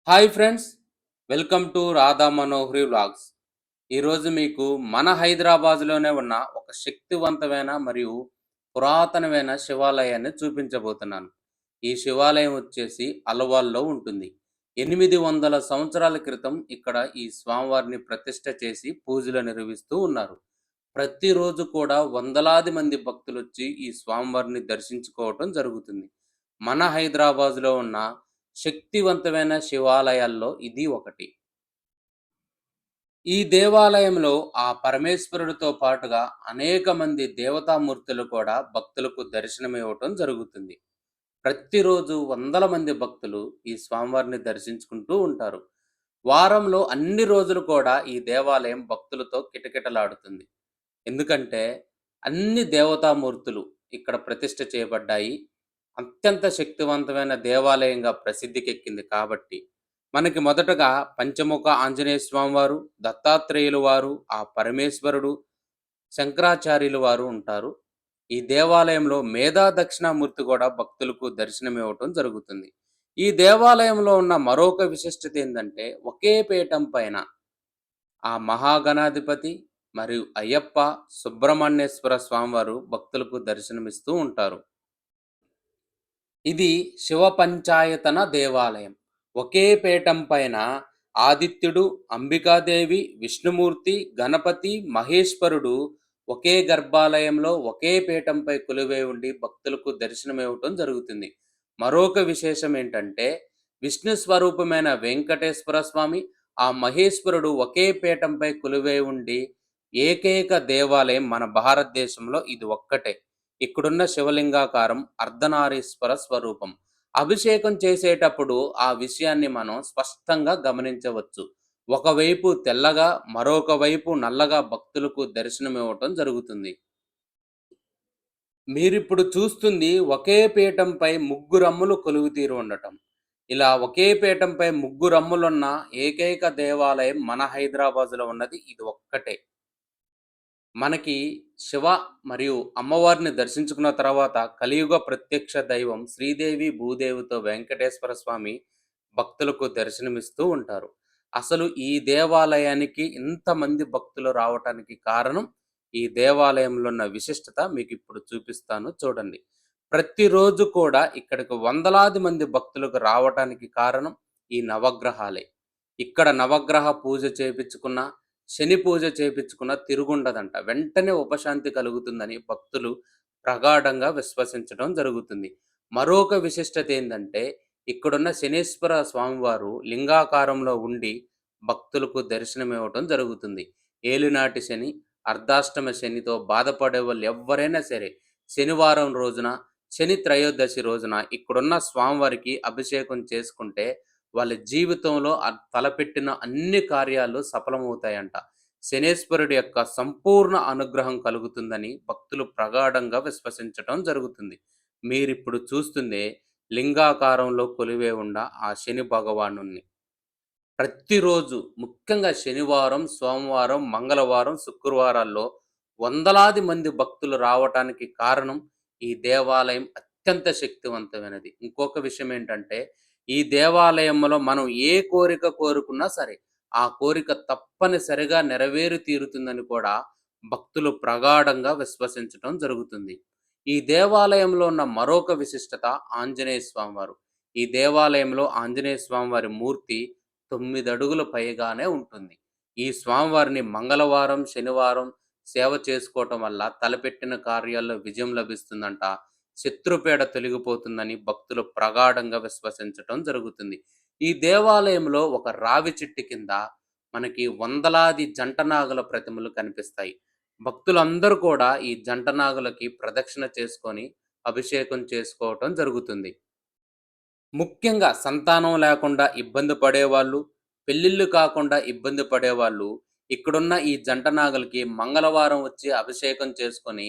Hi friends, welcome to Radha Manohari vlogs. ఈరోజు మీకు మన హైదరాబాద్లోనే ఉన్న ఒక శక్తివంతమైన మరియు పురాతనమైన శివాలయాన్ని చూపించబోతున్నాను. ఈ శివాలయం వచ్చేసి అలవాల్లో ఉంటుంది. 800 సంవత్సరాల క్రితం ఇక్కడ ఈ స్వామివారిని ప్రతిష్ఠ చేసి పూజలు నిర్వహిస్తూ ఉన్నారు. ప్రతిరోజు కూడా వందలాది మంది భక్తులొచ్చి ఈ స్వామివారిని దర్శించుకోవటం జరుగుతుంది. మన హైదరాబాద్‌లో ఉన్న శక్తివంతమైన శివాలయాల్లో ఇది ఒకటి. ఈ దేవాలయంలో ఆ పరమేశ్వరుడితో పాటుగా అనేక మంది దేవతామూర్తులు కూడా భక్తులకు దర్శనమివ్వటం జరుగుతుంది. ప్రతిరోజు వందల మంది భక్తులు ఈ స్వామివారిని దర్శించుకుంటూ ఉంటారు. వారంలో అన్ని రోజులు కూడా ఈ దేవాలయం భక్తులతో కిటకిటలాడుతుంది. ఎందుకంటే అన్ని దేవతామూర్తులు ఇక్కడ ప్రతిష్ఠ చేయబడ్డాయి. అత్యంత శక్తివంతమైన దేవాలయంగా ప్రసిద్ధికెక్కింది కాబట్టి. మనకి మొదటగా పంచముఖ ఆంజనేయ స్వామివారు, దత్తాత్రేయులు వారు, ఆ పరమేశ్వరుడు, శంకరాచార్యులు వారు ఉంటారు. ఈ దేవాలయంలో మేధా దక్షిణామూర్తి కూడా భక్తులకు దర్శనమివ్వటం జరుగుతుంది. ఈ దేవాలయంలో ఉన్న మరొక విశిష్టత ఏందంటే, ఒకే పీఠం పైన ఆ మహాగణాధిపతి మరియు అయ్యప్ప, సుబ్రహ్మణ్యేశ్వర స్వామివారు భక్తులకు దర్శనమిస్తూ ఉంటారు. ఇది శివ పంచాయతన దేవాలయం. ఒకే పీఠం పైన ఆదిత్యుడు, అంబికాదేవి, విష్ణుమూర్తి, గణపతి, మహేశ్వరుడు ఒకే గర్భాలయంలో ఒకే పీఠంపై కొలువై ఉండి భక్తులకు దర్శనమివ్వటం జరుగుతుంది. మరొక విశేషం ఏంటంటే, విష్ణు స్వరూపమైన వెంకటేశ్వర స్వామి, ఆ మహేశ్వరుడు ఒకే పీఠంపై కొలువై ఉండి ఏకైక దేవాలయం మన భారతదేశంలో ఇది ఒక్కటే. ఇక్కడున్న శివలింగాకారం అర్ధనారీశ్వర స్వరూపం. అభిషేకం చేసేటప్పుడు ఆ విషయాన్ని మనం స్పష్టంగా గమనించవచ్చు. ఒకవైపు తెల్లగా, మరొక వైపు నల్లగా భక్తులకు దర్శనమివ్వటం జరుగుతుంది. మీరిప్పుడు చూస్తుంది ఒకే పీఠంపై ముగ్గురమ్మలు కొలువుతీరి ఉండటం. ఇలా ఒకే పీఠంపై ముగ్గురమ్మలున్న ఏకైక దేవాలయం మన హైదరాబాద్‌లో ఉన్నది ఇది ఒక్కటే. మనకి శివ మరియు అమ్మవారిని దర్శించుకున్న తర్వాత కలియుగ ప్రత్యక్ష దైవం శ్రీదేవి భూదేవితో వెంకటేశ్వర స్వామి భక్తులకు దర్శనమిస్తూ ఉంటారు. అసలు ఈ దేవాలయానికి ఇంతమంది భక్తులు రావటానికి కారణం ఈ దేవాలయంలో ఉన్న విశిష్టత మీకు ఇప్పుడు చూపిస్తాను చూడండి. ప్రతిరోజు కూడా ఇక్కడికి వందలాది మంది భక్తులకు రావటానికి కారణం ఈ నవగ్రహాలే. ఇక్కడ నవగ్రహ పూజ చేపించుకున్న, శని పూజ చేపించుకున్న తిరుగుండదంట. వెంటనే ఉపశాంతి కలుగుతుందని భక్తులు ప్రగాఢంగా విశ్వసించడం జరుగుతుంది. మరొక విశిష్టత ఏందంటే, ఇక్కడున్న శనీశ్వర స్వామివారు లింగాకారంలో ఉండి భక్తులకు దర్శనమివ్వటం జరుగుతుంది. ఏలినాటి శని, అర్ధాష్టమ శనితో బాధపడేవాళ్ళు ఎవ్వరైనా సరే శనివారం రోజున, శని త్రయోదశి రోజున ఇక్కడున్న స్వామివారికి అభిషేకం చేసుకుంటే వాళ్ళ జీవితంలో తలపెట్టిన అన్ని కార్యాలు సఫలమవుతాయంట. శనేశ్వరుడి యొక్క సంపూర్ణ అనుగ్రహం కలుగుతుందని భక్తులు ప్రగాఢంగా విశ్వసించటం జరుగుతుంది. మీరిప్పుడు చూస్తుందే లింగాకారంలో కొలువై ఉన్న ఆ శని భగవానుణ్ణి. ప్రతిరోజు ముఖ్యంగా శనివారం, సోమవారం, మంగళవారం, శుక్రవారాల్లో వందలాది మంది భక్తులు రావటానికి కారణం ఈ దేవాలయం అత్యంత శక్తివంతమైనది. ఇంకొక విషయం ఏంటంటే, ఈ దేవాలయంలో మనం ఏ కోరిక కోరుకున్నా సరే, ఆ కోరిక తప్పనిసరిగా నెరవేరి తీరుతుందని కూడా భక్తులు ప్రగాఢంగా విశ్వసించటం జరుగుతుంది. ఈ దేవాలయంలో ఉన్న మరొక విశిష్టత ఆంజనేయ స్వామివారు. ఈ దేవాలయంలో ఆంజనేయ స్వామివారి మూర్తి 9 అడుగుల పైగానే ఉంటుంది. ఈ స్వామివారిని మంగళవారం, శనివారం సేవ చేసుకోవటం వల్ల తలపెట్టిన కార్యాల్లో విజయం లభిస్తుందంట. శత్రుపీడ తొలగిపోతుందని భక్తులు ప్రగాఢంగా విశ్వసించటం జరుగుతుంది. ఈ దేవాలయంలో ఒక రావి చెట్టు కింద మనకి వందలాది జంటనాగుల ప్రతిమలు కనిపిస్తాయి. భక్తులందరూ కూడా ఈ జంటనాగులకి ప్రదక్షిణ చేసుకొని అభిషేకం చేసుకోవటం జరుగుతుంది. ముఖ్యంగా సంతానం లేకుండా ఇబ్బంది పడేవాళ్ళు, పెళ్ళిళ్ళు కాకుండా ఇబ్బంది పడేవాళ్ళు ఇక్కడున్న ఈ జంట నాగులకి మంగళవారం వచ్చి అభిషేకం చేసుకొని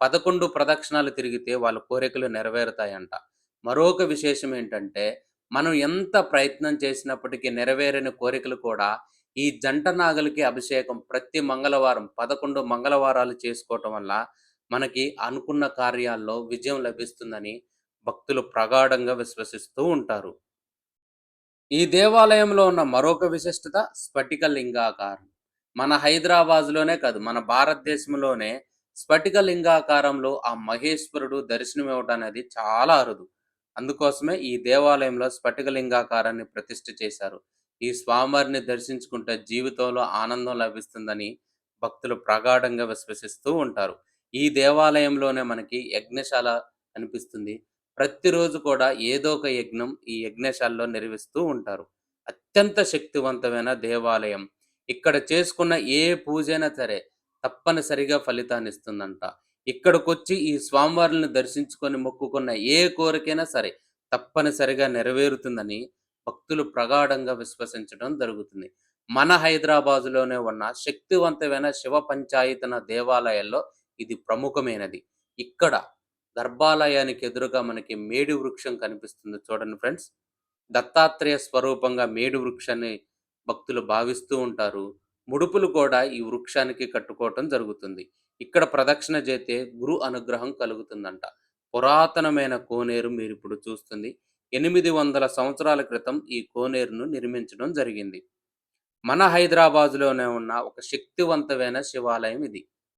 11 ప్రదక్షిణాలు తిరిగితే వాళ్ళ కోరికలు నెరవేరుతాయంట. మరొక విశేషం ఏంటంటే, మనం ఎంత ప్రయత్నం చేసినప్పటికీ నెరవేరని కోరికలు కూడా ఈ జంట నాగులకి అభిషేకం ప్రతి మంగళవారం 11 మంగళవారాలు చేసుకోవటం వల్ల మనకి అనుకున్న కార్యాల్లో విజయం లభిస్తుందని భక్తులు ప్రగాఢంగా విశ్వసిస్తూ ఉంటారు. ఈ దేవాలయంలో ఉన్న మరొక విశిష్టత స్ఫటిక లింగాకారం. మన హైదరాబాద్‌లోనే కాదు, మన భారతదేశంలోనే స్ఫటిక లింగాకారంలో ఆ మహేశ్వరుడు దర్శనమివ్వటం అనేది చాలా అరుదు. అందుకోసమే ఈ దేవాలయంలో స్ఫటిక లింగాకారాన్ని ప్రతిష్ఠ చేశారు. ఈ స్వామివారిని దర్శించుకుంటే జీవితంలో ఆనందం లభిస్తుందని భక్తులు ప్రగాఢంగా విశ్వసిస్తూ ఉంటారు. ఈ దేవాలయంలోనే మనకి యజ్ఞశాల కనిపిస్తుంది. ప్రతిరోజు కూడా ఏదో ఒక యజ్ఞం ఈ యజ్ఞశాలలో నిర్వహిస్తూ ఉంటారు. అత్యంత శక్తివంతమైన దేవాలయం. ఇక్కడ చేసుకున్న ఏ పూజైనా సరే తప్పనిసరిగా ఫలితాన్నిస్తుందంట. ఇక్కడికొచ్చి ఈ స్వామివారులను దర్శించుకొని మొక్కుకున్న ఏ కోరికైనా సరే తప్పనిసరిగా నెరవేరుతుందని భక్తులు ప్రగాఢంగా విశ్వసించడం జరుగుతుంది. మన హైదరాబాదులోనే ఉన్న శక్తివంతమైన శివ పంచాయతన దేవాలయాల్లో ఇది ప్రముఖమైనది. ఇక్కడ గర్భాలయానికి ఎదురుగా మనకి మేడి వృక్షం కనిపిస్తుంది చూడండి ఫ్రెండ్స్. దత్తాత్రేయ స్వరూపంగా మేడి వృక్షాన్ని భక్తులు భావిస్తూ ఉంటారు. ముడుపులు కూడా ఈ వృక్షానికి కట్టుకోవటం జరుగుతుంది. ఇక్కడ ప్రదక్షిణ చేస్తే గురు అనుగ్రహం కలుగుతుందంట. పురాతనమైన కోనేరు మీరిప్పుడు చూస్తుంది. 800 సంవత్సరాల క్రితం ఈ కోనేరును నిర్మించడం జరిగింది. మన హైదరాబాదులోనే ఉన్న ఒక శక్తివంతమైన శివాలయం ఇది.